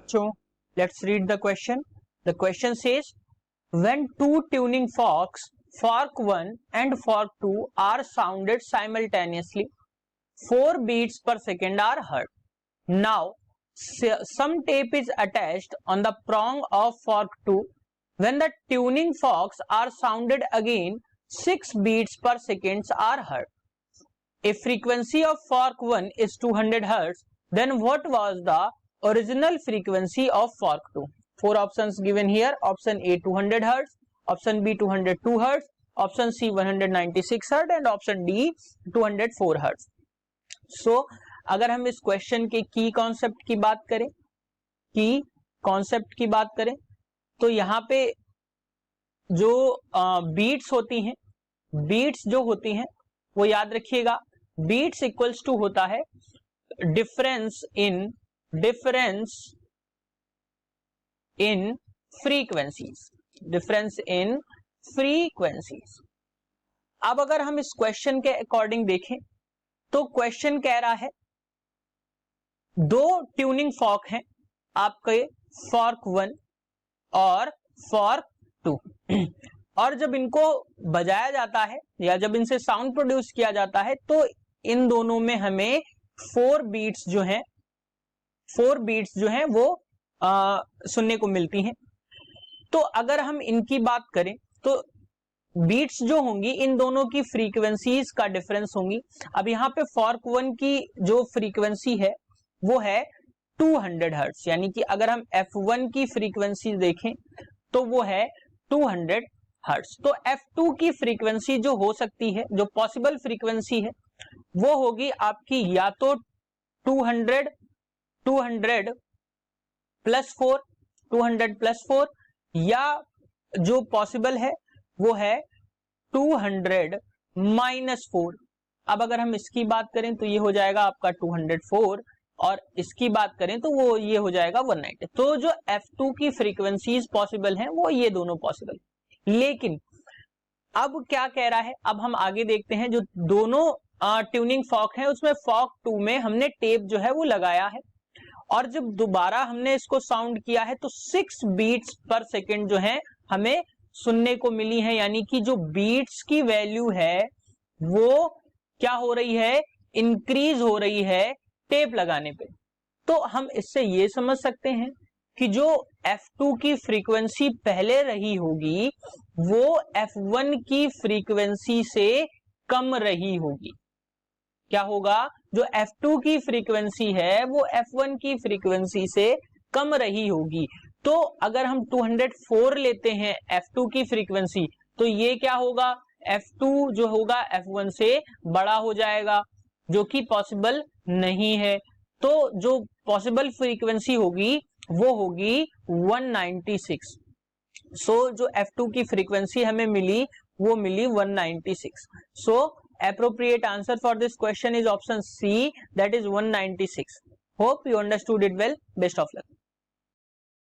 बच्चों, let's read the question. The question says when two tuning forks, fork 1 and fork 2 are sounded simultaneously, 4 beats per second are heard. Now some tape is attached on the prong of fork 2. When the tuning forks are sounded again, 6 beats per second are heard. If frequency of fork 1 is 200 Hz, then what was the original frequency of fork 2? 4 options given here. Option A 200 Hz, option B 202 Hz, option C 196 Hz and option D 204 Hz. So अगर हम इस question के की concept की बात करें तो यहाँ पे जो बीट्स होती हैं, बीट्स जो होती हैं वो याद रखिएगा, बीट्स इक्वल्स टू होता है डिफरेंस इन फ्रीक्वेंसीज. अब अगर हम इस क्वेश्चन के अकॉर्डिंग देखें तो क्वेश्चन कह रहा है दो ट्यूनिंग फॉर्क हैं आपके, फॉर्क 1 और फॉर्क 2, और जब इनको बजाया जाता है या जब इनसे साउंड प्रोड्यूस किया जाता है तो इन दोनों में हमें 4 बीट्स जो हैं वो सुनने को मिलती हैं. तो अगर हम इनकी बात करें तो बीट्स जो होंगी इन दोनों की फ्रीक्वेंसीज का डिफरेंस होंगी. अब यहाँ पे फॉर्क 1 की जो फ्रीक्वेंसी है वो है 200 हर्ट्ज, यानी कि अगर हम F1 की फ्रीक्वेंसी देखें तो वो है 200 हर्ट्ज. तो F2 की फ्रीक्वेंसी जो हो सकती है, जो पॉसिबल फ्रीक्वेंसी है, वो होगी आपकी या तो 200 प्लस 4 या जो पॉसिबल है वो है 200 माइनस 4. अब अगर हम इसकी बात करें तो ये हो जाएगा आपका 204 और इसकी बात करें तो वो ये हो जाएगा 190. तो जो F2 की फ्रीक्वेंसीज पॉसिबल हैं वो ये दोनों पॉसिबल. लेकिन अब क्या कह रहा है, अब हम आगे देखते हैं. जो दोनों ट्यूनिंग फॉर्क है उसमें फॉर्क 2 में हमने टेप जो है वो लगाया है और जब दोबारा हमने इसको साउंड किया है तो 6 बीट्स पर सेकेंड जो है हमें सुनने को मिली है. यानी कि जो बीट्स की वैल्यू है वो क्या हो रही है, इंक्रीज हो रही है टेप लगाने पे. तो हम इससे ये समझ सकते हैं कि जो F2 की फ्रीक्वेंसी पहले रही होगी वो F1 की फ्रीक्वेंसी से कम रही होगी. क्या होगा, जो F2 की फ्रीक्वेंसी है वो F1 की फ्रीक्वेंसी से कम रही होगी. तो अगर हम 204 लेते हैं F2 की फ्रीक्वेंसी तो ये क्या होगा, F2 जो होगा F1 से बड़ा हो जाएगा, जो कि पॉसिबल नहीं है. तो जो पॉसिबल फ्रीक्वेंसी होगी वो होगी 196. सो जो F2 की फ्रीक्वेंसी हमें मिली वो मिली 196. सो appropriate answer for this question is option C, that is 196. Hope you understood it well. Best of luck.